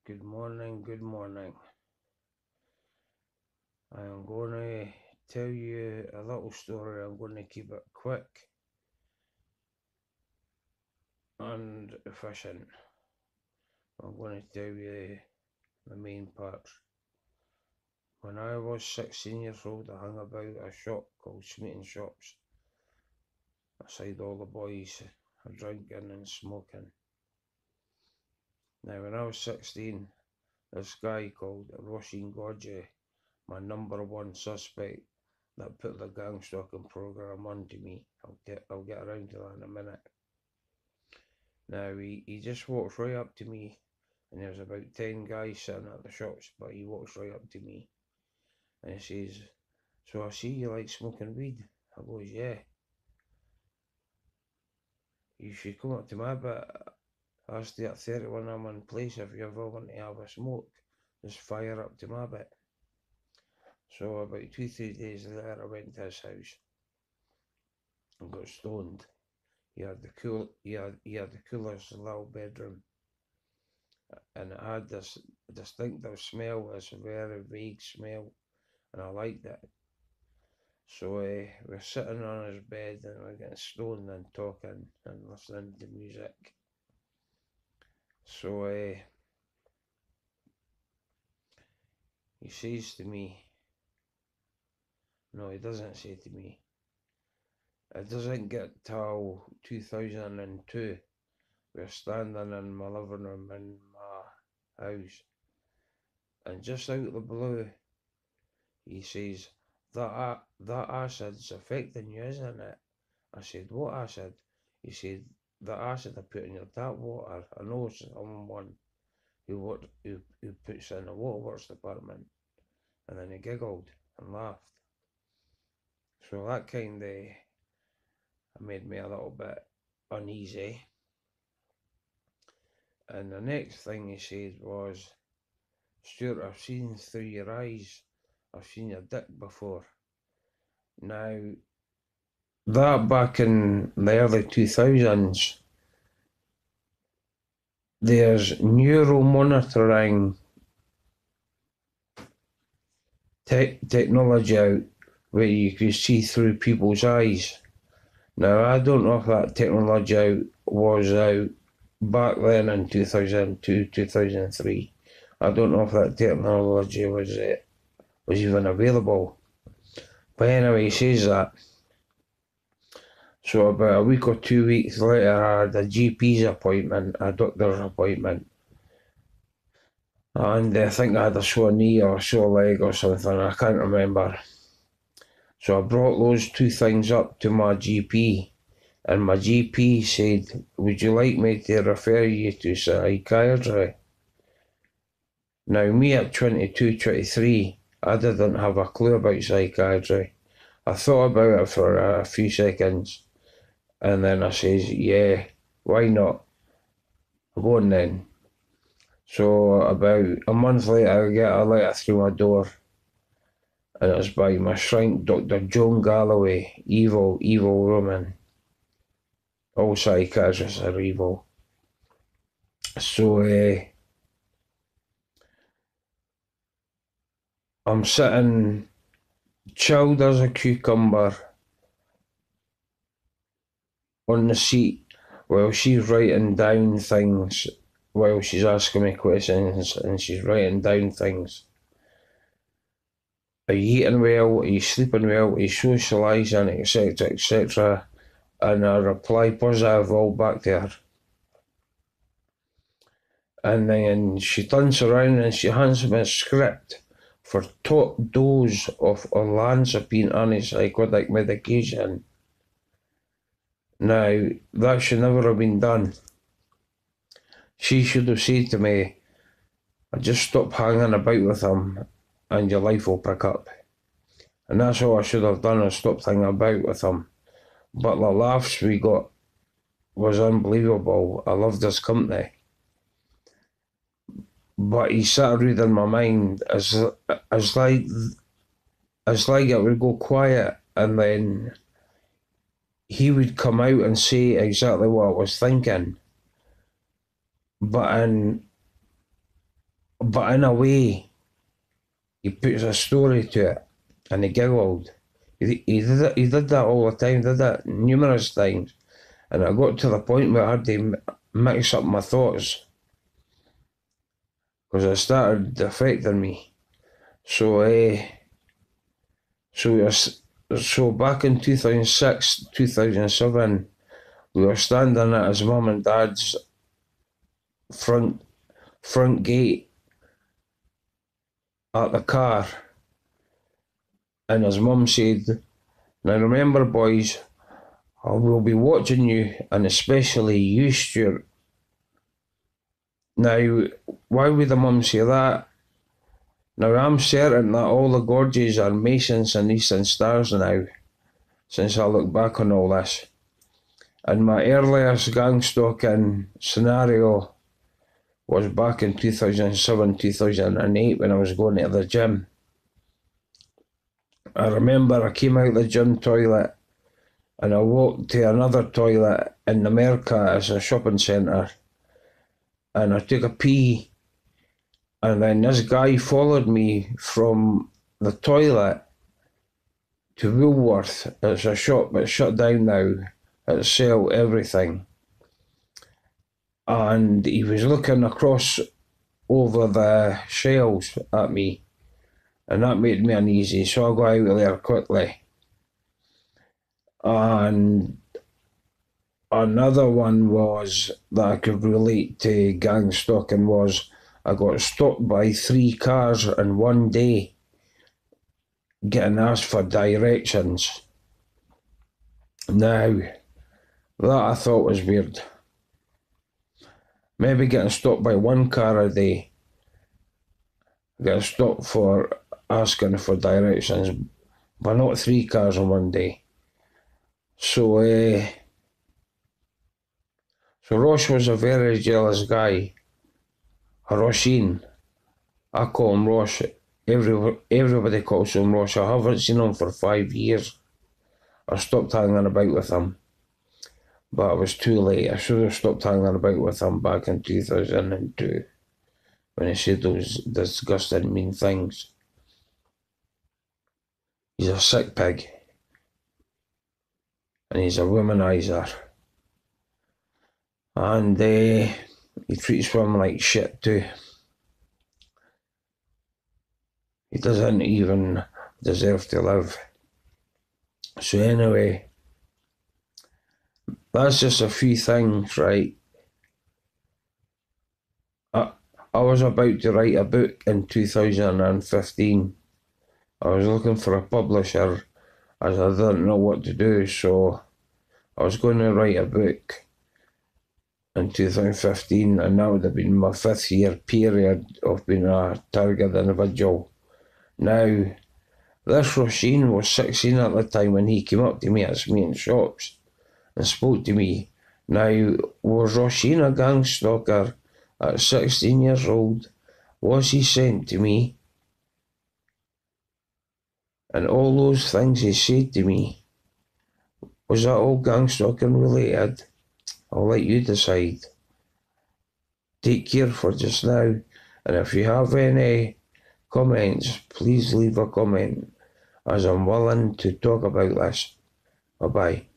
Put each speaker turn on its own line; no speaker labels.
Good morning, good morning. I am going to tell you a little story. I'm going to keep it quick and efficient. I'm going to tell you the main parts. When I was 16 years old, I hung about a shop called Smeaton Shops. Aside all the boys drinking and smoking. Now, when I was 16, this guy called Roisin Gorgie, my #1 suspect that put the gang stalking program onto me. I'll get around to that in a minute. Now he just walks right up to me, and there's about 10 guys sitting at the shops, but he walks right up to me and he says, "So I see you like smoking weed." I goes, "Yeah." "You should come up to my bit. I stay at 31 Almond Place if you ever want to have a smoke. Just fire up to my bit." So about 2-3 days later, I went to his house and got stoned. He had the coolest little bedroom, and it had this distinctive smell, this very vague smell, and I liked it. So we're sitting on his bed and we're getting stoned and talking and listening to music. So he says to me, no, he doesn't say to me, it doesn't get till 2002. We're standing in my living room in my house, and just out of the blue, he says, that acid's affecting you, isn't it? I said, what acid? He said, the acid I put in your tap water. I know someone who puts in the waterworks department. And then he giggled and laughed. So that kind of made me a little bit uneasy. And the next thing he said was, "Stuart, I've seen through your eyes. I've seen your dick before." Now, that back in the early 2000s, there's neuromonitoring technology out where you can see through people's eyes. Now, I don't know if that technology was out back then in 2002, 2003. I don't know if that technology was even available. But anyway, he says that. So about a week or 2 weeks later, I had a GP's appointment, a doctor's appointment. And I think I had a sore knee or a sore leg or something, I can't remember. So I brought those two things up to my GP, and my GP said, "Would you like me to refer you to psychiatry?" Now, me at 22, 23, I didn't have a clue about psychiatry. I thought about it for a few seconds, and then I says, "Yeah, why not? Go on then." So about a month later, I get a letter through my door, and it's by my shrink, Dr. Joan Galloway, evil woman. All psychiatrists are evil. So I'm sitting chilled as a cucumber on the seat while she's writing down things, while she's asking me questions, and she's writing down things. Are you eating well? Are you sleeping well? Are you socialising, etc., etc.? And I reply positive all back to her. And then she turns around and she hands me a script for top dose of olanzapine antipsychotic medication. Now, that should never have been done. She should have said to me, "Just stop hanging about with him and your life will pick up." And that's all I should have done, is stopped hanging about with him. But the laughs we got was unbelievable. I loved his company. But he started reading my mind as like it would go quiet, and then he would come out and say exactly what I was thinking. But in but in a way, he puts a story to it, and he giggled. He did that all the time, did that numerous times, and I got to the point where I had to mix up my thoughts because it started affecting me. So, so back in 2006, 2007, we were standing at his mum and dad's front gate at the car, and his mum said, "Now remember, boys, I will be watching you, and especially you, Stuart." Now, why would the mum say that? Now, I'm certain that all the gorges are Masons and Eastern Stars now, since I look back on all this. And my earliest gang stalking scenario was back in 2007, 2008 when I was going to the gym. I remember I came out the gym toilet and I walked to another toilet in America as a shopping centre, and I took a pee, and then this guy followed me from the toilet to Woolworth. It's a shop that's shut down now. It sells everything. And he was looking across over the shelves at me, and that made me uneasy, so I got out of there quickly. And another one was that I could relate to gang stalking was I got stopped by 3 cars in one day getting asked for directions. Now, that I thought was weird. Maybe getting stopped by 1 car a day, getting stopped for asking for directions, but not 3 cars in one day. So Ross was a very jealous guy. Roisin, I call him Ross. Everybody calls him Ross. I haven't seen him for 5 years. I stopped hanging about with him, but I was too late. I should have stopped hanging about with him back in 2002 when he said those disgusting, mean things. He's a sick pig, and he's a womanizer, and he treats women like shit too. He doesn't even deserve to live. So anyway, that's just a few things, right? I was about to write a book in 2015. I was looking for a publisher as I didn't know what to do, so I was going to write a book in 2015, and that would have been my 5th year period of being a target individual. Now, this Roisin was 16 at the time when he came up to me at me in shops and spoke to me. Now, was Roisin a gang stalker at 16 years old? Was he sent to me? And all those things he said to me, was that all gang stalking related? I'll let you decide. Take care for just now, and if you have any comments, please leave a comment, as I'm willing to talk about this. Bye-bye.